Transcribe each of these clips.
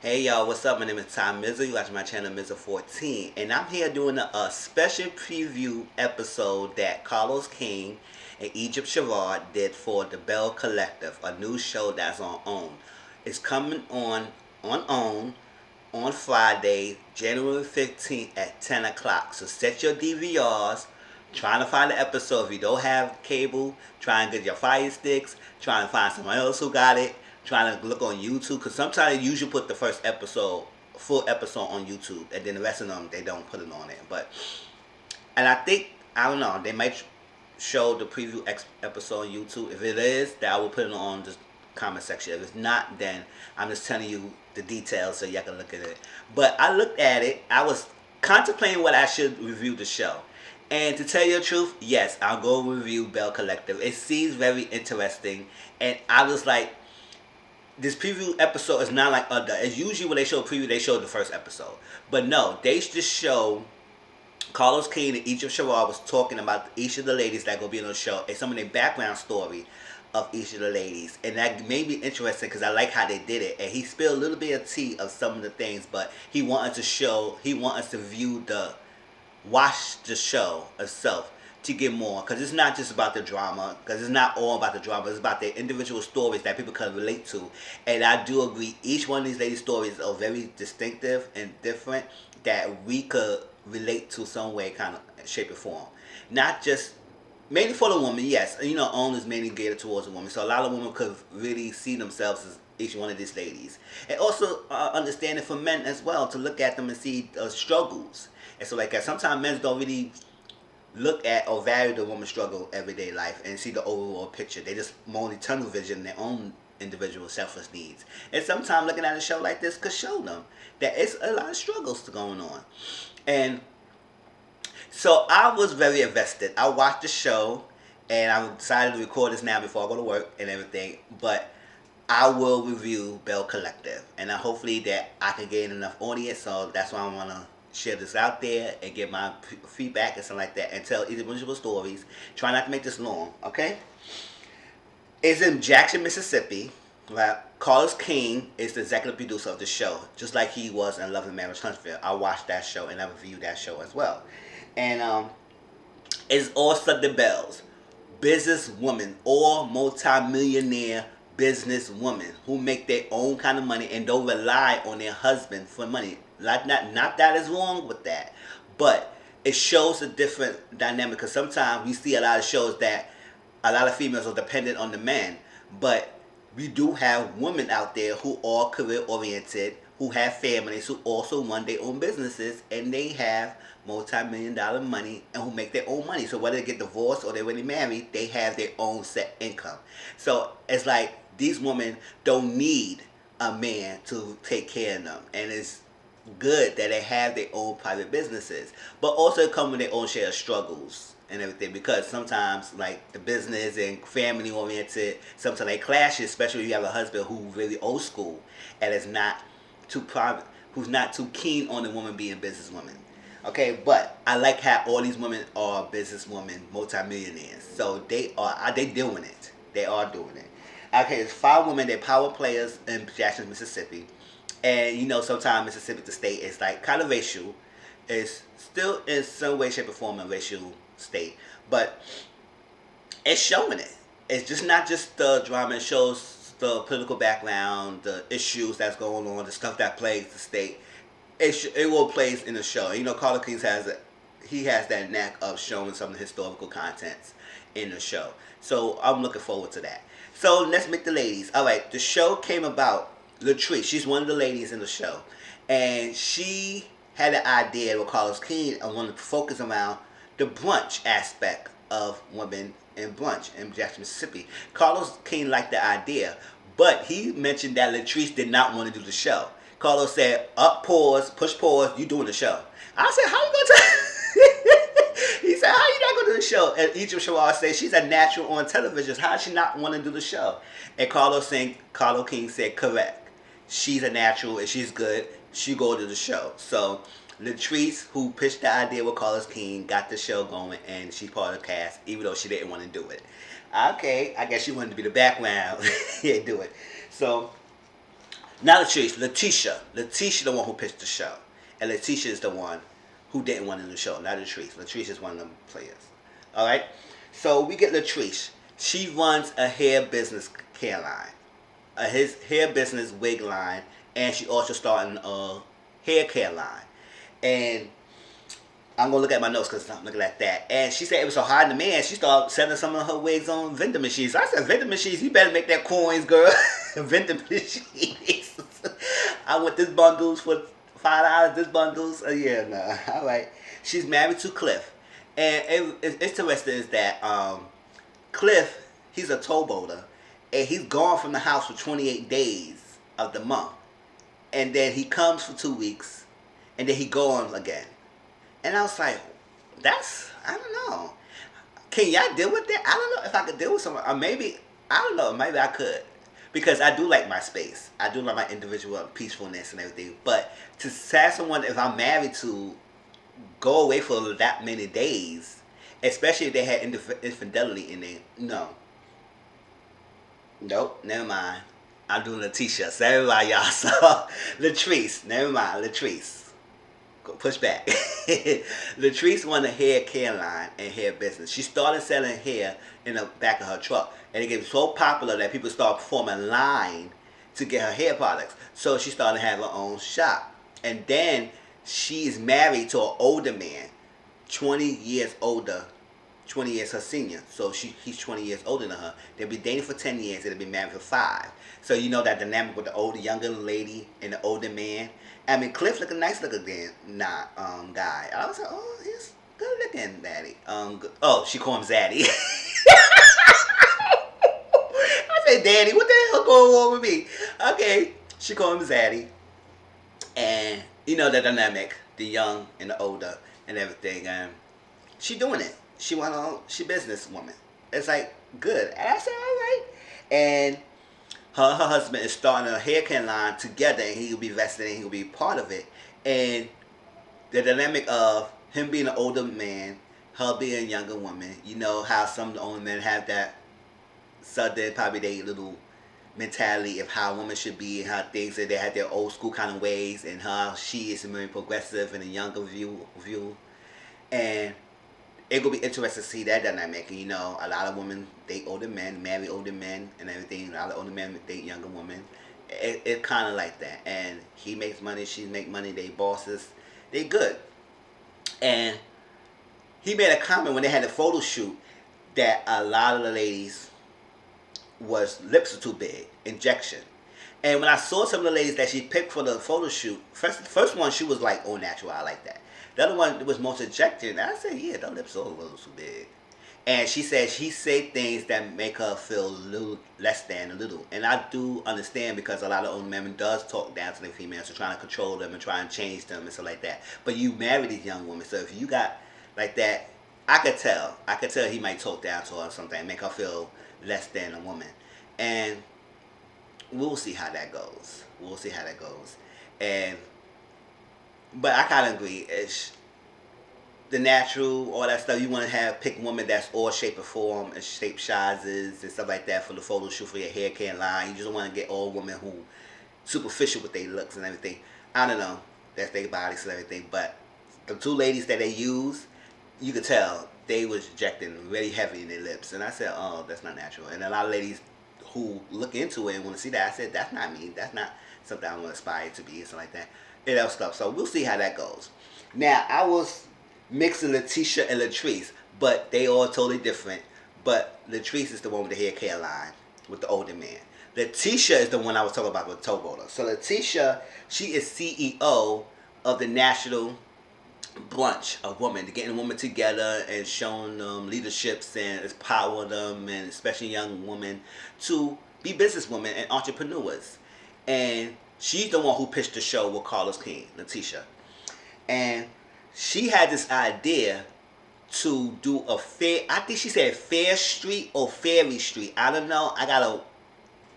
Hey y'all, what's up? My name is Mizzle. You watch my channel Mizzle 14, and I'm here doing a special preview episode that Carlos King and Egypt Sherrod did for the Belle Collective, a new show that's on OWN. It's coming on OWN on Friday, January 15th at 10 o'clock. So set your DVRs. Trying to find the episode. If you don't have cable, try and get your Fire Sticks. Try and find someone else who got it. Trying to look on YouTube, because sometimes they usually put the first episode, full episode on YouTube, and then the rest of them they don't put it on it. But and I don't know, they might show the preview episode on YouTube. If it is, that I will put it on the comment section. If it's not, then I'm just telling you the details so y'all can look at it. But I looked at it. I was contemplating what I should review the show. And to tell you the truth, yes, I'll go review Belle Collective. It seems very interesting, and I was like, this preview episode is not like other. It's usually when they show a preview, they show the first episode. But no, they just show Carlos King and Egypt Sherrod was talking about each of the ladies that go be on the show and some of their background story of each of the ladies. And that made me interesting because I like how they did it. And he spilled a little bit of tea of some of the things, but he wanted us to watch the show itself to get more, because it's not just about the drama, because it's not all about the drama, it's about their individual stories that people can relate to. And I do agree, each one of these ladies' stories are very distinctive and different that we could relate to some way, kind of shape or form. Not just mainly for the woman, yes, OWN is mainly geared towards the woman, so a lot of women could really see themselves as each one of these ladies, and also understanding for men as well, to look at them and see struggles. And so, like, sometimes men don't really look at or value the woman's struggle everyday life and see the overall picture. They just only tunnel vision their own individual selfish needs. And sometimes looking at a show like this could show them that it's a lot of struggles going on. And so I was very invested. I watched the show, and I decided to record this now before I go to work and everything. But I will review Belle Collective, and hopefully that I can gain enough audience. So that's why I want to share this out there and get my feedback and stuff like that, and tell individual stories. Try not to make this long, okay? It's in Jackson, Mississippi. Right? Carlos King is the executive producer of the show, just like he was in Love and Marriage Huntsville. I watched that show and I reviewed that show as well. And it's all Southern Belles, businesswomen, or multi-millionaire businesswomen who make their own kind of money and don't rely on their husband for money. Not that is wrong with that, but it shows a different dynamic, because sometimes we see a lot of shows that a lot of females are dependent on the man, but we do have women out there who are career oriented, who have families, who also run their own businesses, and they have multi-million-dollar money and who make their own money. So whether they get divorced or they're really married, they have their own set income. So it's like these women don't need a man to take care of them, and it's good that they have their own private businesses, but also come with their own share of struggles and everything, because sometimes, like, the business and family oriented, sometimes they clash, especially if you have a husband who's really old school and is not too private, who's not too keen on the woman being businesswoman. Okay, but I like how all these women are businesswomen, multimillionaires. So they doing it. They are doing it. Okay, there's 5 women. They're power players in Jackson, Mississippi. And sometimes Mississippi, the state, is like kind of racial. It's still in some way, shape, or form a racial state, but it's showing it. It's just not just the drama. It shows the political background, the issues that's going on, the stuff that plagues the state. It will plays in the show. Carla King has that knack of showing some of the historical contents in the show. So I'm looking forward to that. So let's meet the ladies. All right, the show came about. Latrice, she's one of the ladies in the show, and she had an idea with Carlos King and wanted to focus around the brunch aspect of women in brunch in Jackson, Mississippi. Carlos King liked the idea, but he mentioned that Latrice did not want to do the show. Carlos said, push pause, you doing the show. I said, how you going to He said, how you not going to do the show? And Egypt Sherrod said, she's a natural on television. How does she not want to do the show? And Carlos King said, correct. She's a natural and she's good. She go to the show. So Latrice, who pitched the idea with Carlos King, got the show going, and she's part of the cast, even though she didn't want to do it. Okay, I guess she wanted to be the background. Yeah, do it. So Not Latrice, Letitia. Letitia, the one who pitched the show, and Letitia is the one who didn't want to do the show. Not Latrice. Latrice is one of them players. All right. So we get Latrice. She runs a hair business care line, his hair business wig line, and she also starting a hair care line. And I'm gonna look at my notes because I'm looking at that. And she said it was so hard to man. She started selling some of her wigs on vending machines. So I said, vending machines, you better make that coins, girl. Vending machines. I want this bundles for $5. This bundles, yeah, no. All right. She's married to Cliff, and it's interesting is that Cliff, he's a towboater, and he's gone from the house for 28 days of the month, and then he comes for 2 weeks, and then he goes again. And I was like, I don't know. Can y'all deal with that? I don't know if I could deal with someone. Or maybe, I don't know, maybe I could. Because I do like my space. I do like my individual peacefulness and everything. But to have someone, if I'm married to, go away for that many days, especially if they had infidelity in it, no. Nope, never mind. I'm doing Letitia. So everybody, y'all saw Latrice. Never mind, Latrice. Push back. Latrice won the hair care line and hair business. She started selling hair in the back of her truck, and it became so popular that people started forming line to get her hair products. So she started to have her own shop, and then she is married to an older man, 20 years older, 20 years her senior. So he's 20 years older than her. They'll be dating for 10 years. They'll be married for 5. So you know that dynamic with the older, younger lady and the older man. I mean, Cliff look a nice looking guy. I was like, oh, he's good looking, daddy. Oh, she called him Zaddy. I said, Daddy, what the hell going on with me? Okay, she called him Zaddy, and you know the dynamic, the young and the older and everything. She doing it. She businesswoman. It's like good. And I said, all right, and her husband is starting a hair care line together, and he will be vested and he will be part of it. And the dynamic of him being an older man, her being a younger woman, you know how some of the older men have that southern, probably their little mentality of how women should be and how things that they have their old school kind of ways, and how she is very progressive and a younger view. And it will be interesting to see that dynamic. And, you know, a lot of women date older men, marry older men, and everything. A lot of older men date younger women. It kind of like that. And he makes money, she make money. They bosses, they good. And he made a comment when they had a photo shoot that a lot of the ladies lips are too big, injection. And when I saw some of the ladies that she picked for the photo shoot, first one she was like, oh, natural, I like that. The other one was most injected, and I said, yeah, the lips are a little too big. And she said she say things that make her feel a little less than a little. And I do understand, because a lot of older men does talk down to the females, so trying to control them and try and change them and stuff like that. But you marry these young women, so if you got like that, I could tell he might talk down to her or something and make her feel less than a woman. And we'll see how that goes. But I kind of agree. It's the natural, all that stuff. You want to pick women that's all shape or form and shape sizes and stuff like that for the photo shoot for your hair care line. You just don't want to get all women who superficial with their looks and everything. I don't know. That's their bodies and everything. But the 2 ladies that they use, you could tell they was injecting really heavy in their lips. And I said, oh, that's not natural. And a lot of ladies who look into it and want to see that, I said, that's not me. That's not something I want to aspire to be, or something like that. And that stuff. So we'll see how that goes. Now, I was mixing Letitia and Latrice, but they all totally different. But Latrice is the one with the hair care line with the older man. Letitia is the one I was talking about with the towboater. So Letitia, she is CEO of the National Brunch of Women, getting women together and showing them leaderships and empowering them, and especially young women, to be businesswomen and entrepreneurs. And she's the one who pitched the show with Carlos King, Letitia. And she had this idea to do a fair, I think she said Fair Street or Fairy Street. I don't know.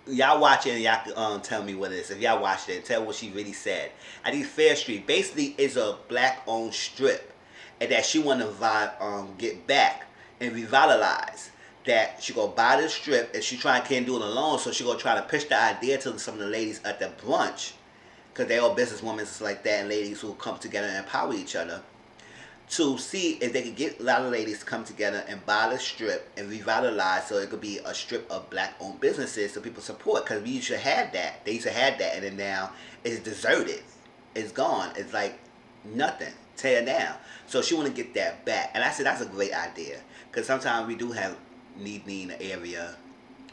Y'all watch it and y'all can tell me what it is. If y'all watched it, tell what she really said. I think Fair Street basically is a black-owned strip, and that she want to get back and revitalize. that she gonna buy this strip, and she can't do it alone, so she gonna try to pitch the idea to some of the ladies at the brunch, because they all businesswomen like that, and ladies who come together and empower each other, to see if they could get a lot of ladies to come together and buy the strip and revitalize, so it could be a strip of black-owned businesses so people support. Because we used to have that. They used to have that, and then now it's deserted. It's gone. It's like nothing. Tear down. So she want to get that back. And I said that's a great idea. Because sometimes we do have need in the area,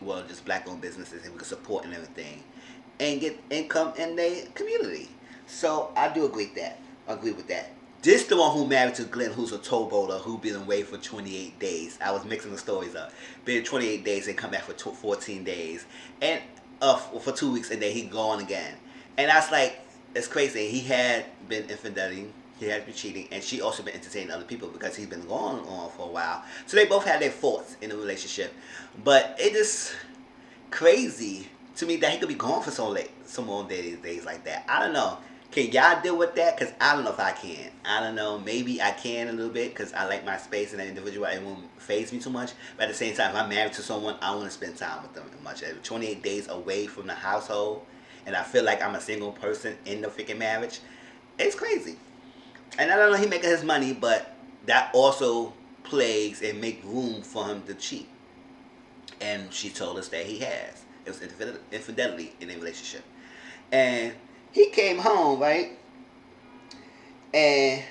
well, just black-owned businesses, and we can support and everything, and get income in their community. So I do agree with that. This the one who married to Glenn, who's a towboater, who been away for 28 days. I was mixing the stories up. Been 28 days and come back for 14 days. And for 2 weeks, and then he gone again. And I was like, it's crazy. He had been infidelity. He had been cheating. And she also been entertaining other people because he's been going on for a while. So they both had their faults in the relationship. But it is crazy to me that he could be gone for so long days like that. I don't know. Can y'all deal with that? Because I don't know if I can. I don't know. Maybe I can a little bit because I like my space and that individual. It won't faze me too much. But at the same time, if I'm married to someone, I want to spend time with them much. 28 days away from the household, and I feel like I'm a single person in the freaking marriage. It's crazy. And I don't know, he making his money, but that also plagues and make room for him to cheat. And she told us that he has. It was infidelity in a relationship. And he came home, right? And,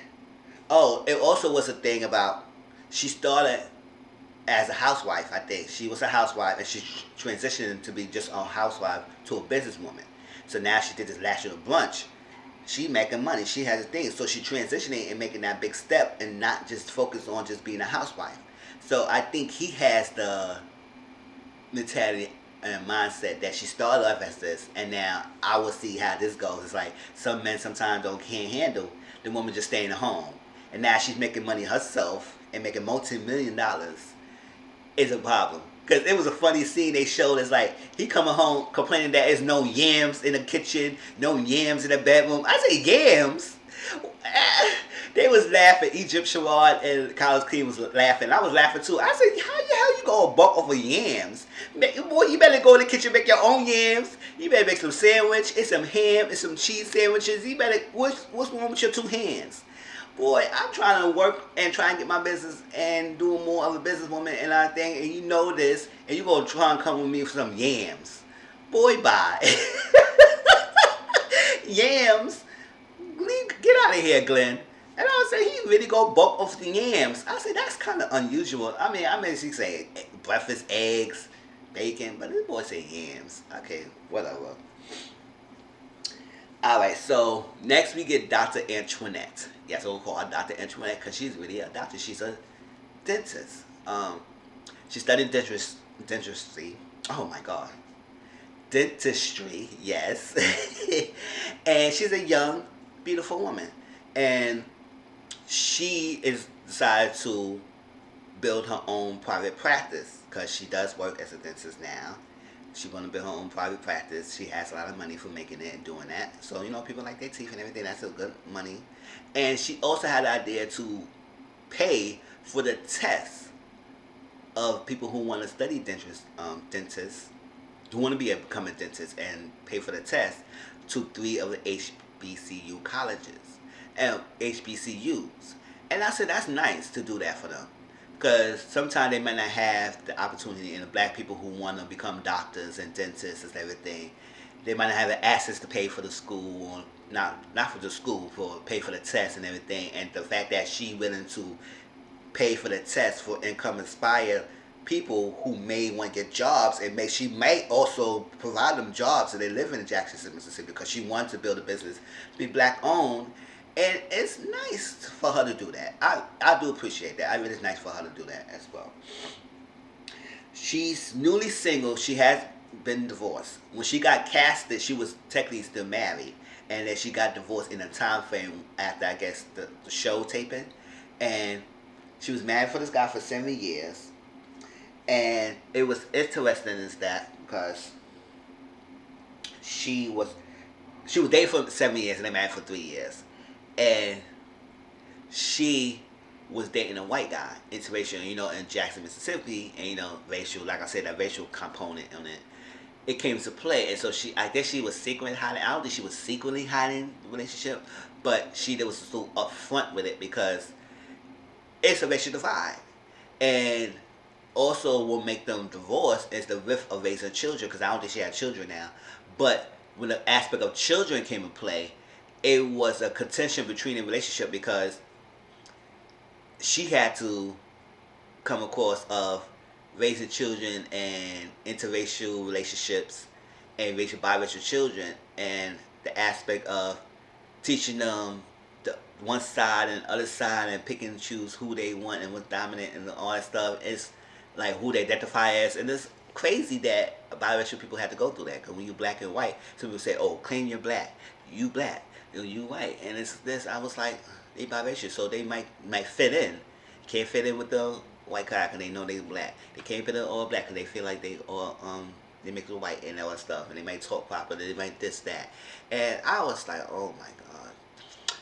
it also was a thing about, she started as a housewife, I think. She was a housewife, and she transitioned to be just a housewife to a businesswoman. So now she did this last year of brunch. She making money. She has a thing. So she transitioning and making that big step and not just focus on just being a housewife. So I think he has the mentality and mindset that she started off as this, and now I will see how this goes. It's like some men sometimes can't handle the woman just staying at home, and now she's making money herself and making multi-million dollars. Is a problem. Because it was a funny scene they showed. It's like he coming home complaining that there's no yams in the kitchen, no yams in the bedroom. I say yams. They was laughing. Egypt Sherrod and Carlos Clean was laughing. I was laughing too. I said, how the hell you gonna buck over yams? Boy, you better go in the kitchen and make your own yams. You better make some sandwich. It's some ham. It's some cheese sandwiches. You better, what's wrong with your two hands? Boy, I'm trying to work and try and get my business and do more of a businesswoman and everything, and you know this, and you gonna try and come with me for some yams. Boy, bye. Yams? Get out of here, Glenn. And I said, he really go buck off the yams. I said, that's kind of unusual. I mean, she say breakfast, eggs, bacon, but this boy say yams. Okay, whatever. Alright, so next we get Dr. Antoinette. Yes, we'll call her Dr. Antoinette because she's really a doctor. She's a dentist. She studied dentistry. Oh my God. Dentistry, yes. And she's a young, beautiful woman. And she is decided to build her own private practice because she does work as a dentist now. She's going to build her own private practice. She has a lot of money for making it and doing that. So, people like their teeth and everything. That's a good money. And she also had the idea to pay for the test of people who want to study dentists, who want to become a dentist and pay for the test to 3 of the HBCU colleges and HBCUs. And I said, that's nice to do that for them. Because sometimes they might not have the opportunity, and the black people who want to become doctors and dentists and everything, they might not have the access to pay for the school, or not for the school, for pay for the test and everything. And the fact that she willing to pay for the test for income inspire people who may want to get jobs, and she might also provide them jobs so they live in Jackson, Mississippi, because she wants to build a business to be black owned. And it's nice for her to do that. I do appreciate that. I mean, it's nice for her to do that as well. She's newly single. She has been divorced. When she got casted, she was technically still married. And then she got divorced in a time frame after, I guess, the show taping. And she was married for this guy for 7 years. And it was interesting is that because she was dating for 7 years and they married for 3 years. And she was dating a white guy, interracial, in Jackson, Mississippi, and racial, like I said, that racial component on it. It came to play, and so I guess she was secretly hiding. I don't think she was secretly hiding the relationship, but she was so upfront with it because it's a racial divide, and also will make them divorce is the risk of raising children because I don't think she had children now. But when the aspect of children came into play, it was a contention between the relationship because she had to come across of raising children and interracial relationships and racial biracial children and the aspect of teaching them the one side and the other side and pick and choose who they want and what's dominant and all that stuff. It's like who they identify as, and it's crazy that biracial people have to go through that because when you're black and white, some people say, oh, claim you're black, you white, and it's this. I was like, they biracial, so they might fit in. Can't fit in with the white guy because they know they black. They can't fit in all black because they feel like they all they mix with white and all that stuff, and they might talk proper, they might this that, and I was like, oh my god.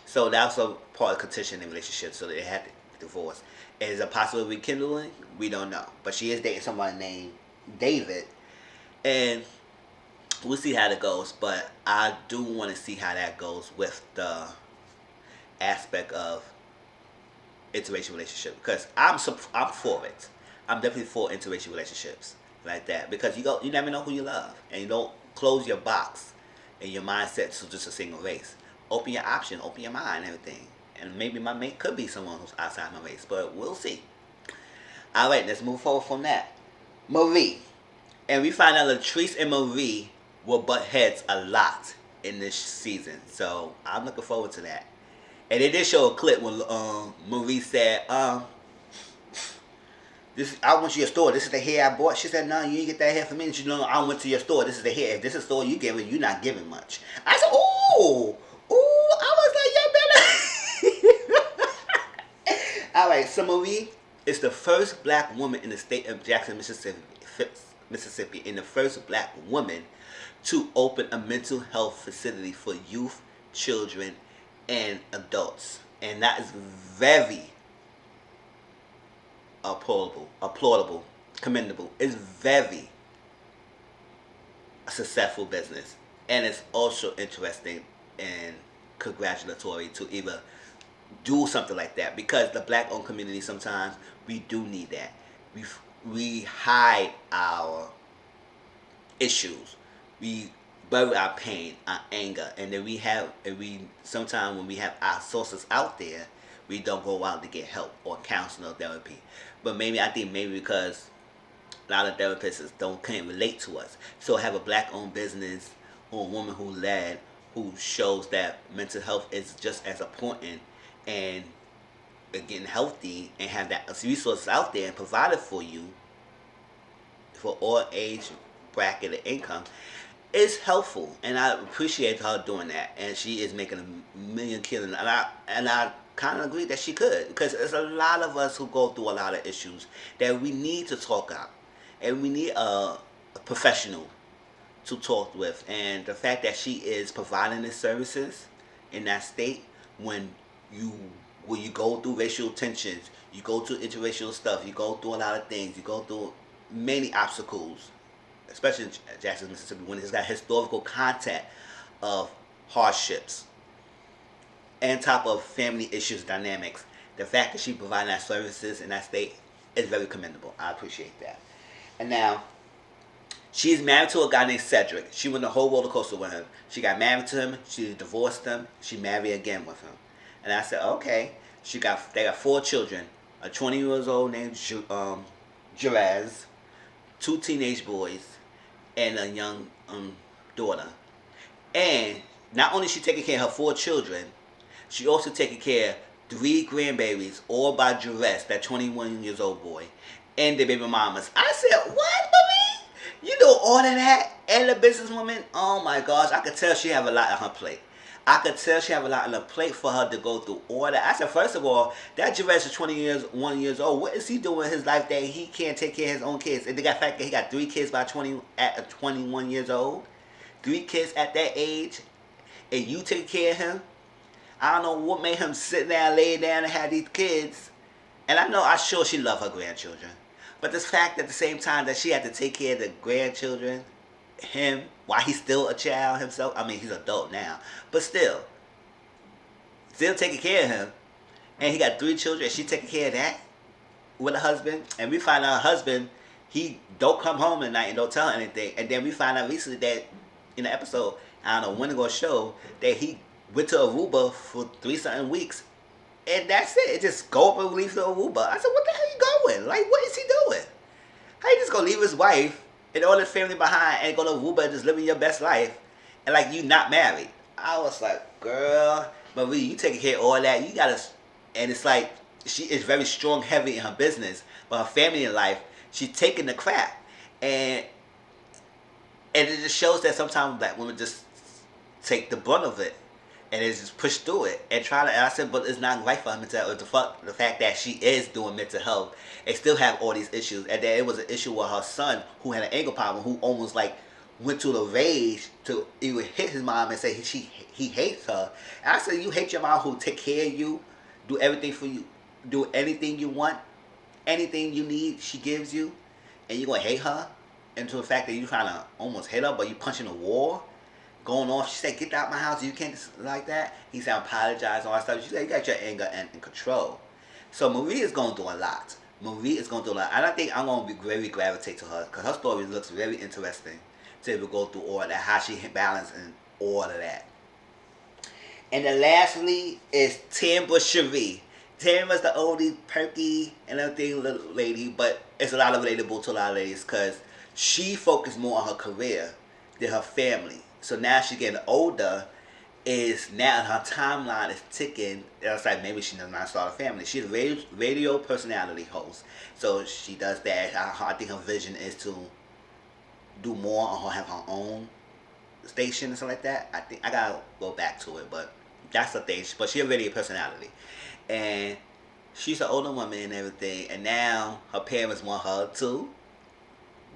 So that was a part of contention in relationships, so they had to divorce. Is it possible rekindling? We don't know, but she is dating somebody named David, and we'll see how that goes. But I do want to see how that goes with the aspect of interracial relationship because I'm for it. I'm definitely for interracial relationships like that because you never know who you love, and you don't close your box and your mindset to just a single race. Open your option, open your mind, and everything. And maybe my mate could be someone who's outside my race, but we'll see. All right, let's move forward from that. Marie, and we find out Latrice and Marie will butt heads a lot in this season, so I'm looking forward to that. And they did show a clip when Marie said, "This I went to your store. This is the hair I bought." She said, "No, you didn't get that hair from me." And she said, "No, I went to your store. This is the hair. If this is the store you giving, you're not giving much." I said, "Ooh, ooh." I was like, "You better." All right, so Marie is the first black woman in the state of Jackson, Mississippi, and the first black woman to open a mental health facility for youth, children, and adults, and that is very applaudable, commendable. It's very a successful business, and it's also interesting and congratulatory to either do something like that because the black-owned community sometimes we do need that. We hide our issues. We bury our pain, our anger, and then we sometimes when we have our sources out there, we don't go out to get help or counseling or therapy. But I think maybe because a lot of therapists can't relate to us. So have a black-owned business or a woman who shows that mental health is just as important and getting healthy and have that resources out there and provided for you for all age bracket and income is helpful, and I appreciate her doing that. And she is making a million killing, and I kind of agree that she could because there's a lot of us who go through a lot of issues that we need to talk out, and we need a professional to talk with. And the fact that she is providing the services in that state when you go through racial tensions, you go through interracial stuff, you go through a lot of things, you go through many obstacles, especially in Jackson, Mississippi, when it's got historical content of hardships and top of family issues dynamics. The fact that she providing that services in that state is very commendable. I appreciate that. And now, she's married to a guy named Cedric. She went the whole roller coaster with him. She got married to him. She divorced him. She married again with him. And I said, okay. They got 4 children. A 20 years old named Jerez, 2 teenage boys, and a young daughter. And not only is she taking care of her 4 children, she also taking care of 3 grandbabies, all by Jerez, that 21 years old boy, and the baby mamas. I said, what, Marie? You do all of that? And the businesswoman? Oh my gosh, I could tell she have a lot on her plate. I could tell she have a lot on her plate for her to go through all that. I said, first of all, that Jerez is 21 years old. What is he doing in his life that he can't take care of his own kids? And the fact that he got 3 kids at 21 years old, 3 kids at that age, and you take care of him. I don't know what made him sit down, lay down, and have these kids And I know, I'm sure she loved her grandchildren. But this fact at the same time that she had to take care of the grandchildren, him, while he's still a child himself. I mean, he's an adult now. But still taking care of him. And he got 3 children, and she taking care of that with a husband. And we find out her husband, he don't come home at night and don't tell her anything. And then we find out recently that in the episode, I don't know when it gonna show, that he went to Aruba for 3 something weeks. And that's it. It just go up and leave to Aruba. I said, what the hell you going? Like, what is he doing? How you just gonna leave his wife and all his family behind and go to Aruba and just living your best life? And like, you not married. I was like, girl, Marie, you taking care of all that. You gotta, and it's like, she is very strong, heavy in her business, but her family in life, she's taking the crap. And it just shows that sometimes black women just take the brunt of it. And they just push through it and try to. And I said, but it's not right for her mental health. The fact that she is doing mental health and still have all these issues. And then it was an issue with her son who had an anger problem, who almost like went to the rage to even hit his mom and say he hates her. And I said, you hate your mom who take care of you, do everything for you, do anything you want, anything you need, she gives you, and you're gonna hate her into the fact that you trying to almost hit her, but you punching a wall. Going off, she said, get out my house, you can't like that. He said, apologize, all that stuff. She said, you got your anger and control. So Marie is going through a lot. Marie is going through a lot. And I think I'm going to be very gravitate to her because her story looks very interesting to able to go through all of that, how she balance and all of that. And then lastly is Tambra Cherie. Tambra's the oldie, perky, and everything little lady, but it's a lot of relatable to a lot of ladies because she focused more on her career than her family. So now she's getting older, is now her timeline is ticking. It's like maybe she does not start a family. She's a radio personality host. So she does that. I think her vision is to do more or have her own station and stuff like that. I think I gotta go back to it, but that's the thing. But she's a radio personality. And she's an older woman and everything. And now her parents want her to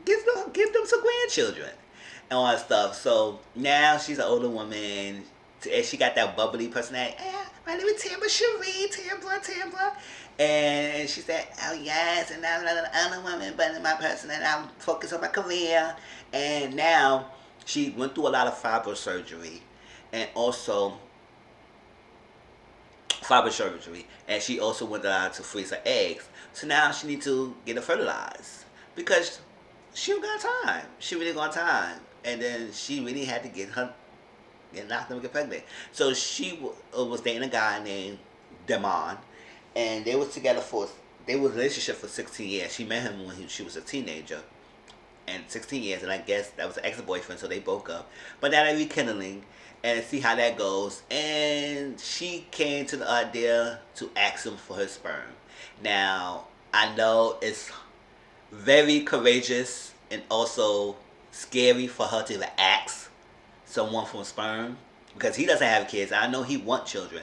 give them some grandchildren and all that stuff. So now she's an older woman, and she got that bubbly personality. My name is Tambra Cherie, Tambra. And she said, oh yes, and I'm not an older woman, but in my person, and I'm focused on my career. And now she went through a lot of fiber surgery, and she also went out to freeze her eggs. So now she needs to get her fertilized because she don't got time. She really got time. And then she really had to get knocked up and get pregnant. So she was dating a guy named Damon, and they was together they was in a relationship for 16 years. She met him when she was a teenager, and 16 years, and I guess that was an ex-boyfriend, so they broke up. But now they're rekindling, and see how that goes. And she came to the idea to ask him for his sperm. Now, I know it's very courageous and also scary for her to even ask someone for sperm because he doesn't have kids. I know he wants children,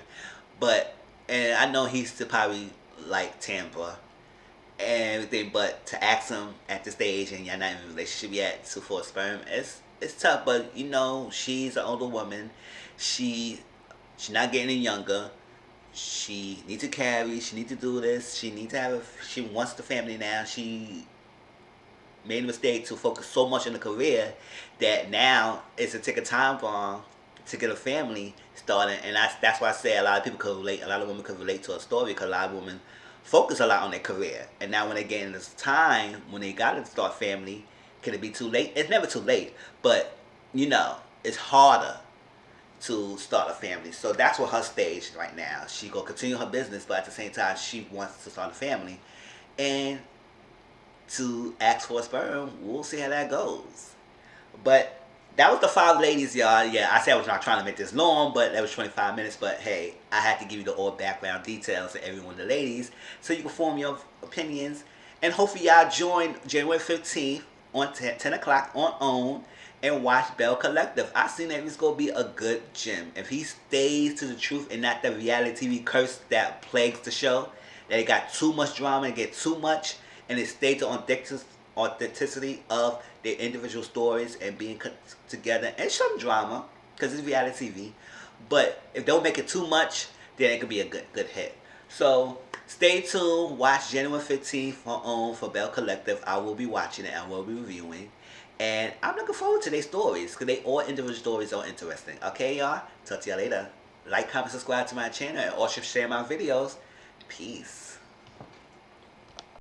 and I know he's still probably like Tambra and everything, but to ask him at this stage and you're not in a relationship yet for sperm, it's tough. But you know, she's an older woman. She's not getting any younger. She needs to carry. She needs to do this. She wants the family now. She made a mistake to focus so much on the career that now it's a tick of time bomb to get a family started. And that's why I say a lot of people could relate. A lot of women could relate to a story because a lot of women focus a lot on their career. And now when they get in this time when they got to start family, can it be too late? It's never too late, but you know, it's harder to start a family. So that's what her stage right now. She gonna continue her business, but at the same time she wants to start a family. And to ask for a sperm, we'll see how that goes. But that was the 5 ladies, y'all. Yeah, I said I was not trying to make this long, but that was 25 minutes. But hey, I had to give you the all background details of every one of the ladies so you can form your opinions. And hopefully y'all join January 15th on 10 o'clock on OWN and watch Belle Collective. I seen that it's going to be a good gym. If he stays to the truth and not the reality TV curse that plagues the show, that it got too much drama and get too much, and it stayed to authenticity of their individual stories and being together, and some drama because it's reality TV. But if they don't make it too much, then it could be a good hit. So Stay tuned. Watch January 15th for Belle Collective. I will be watching it and will be reviewing. And I'm looking forward to their stories because they all individual stories are interesting. Okay, y'all? Talk to y'all later. Like, comment, subscribe to my channel, and also share my videos. Peace.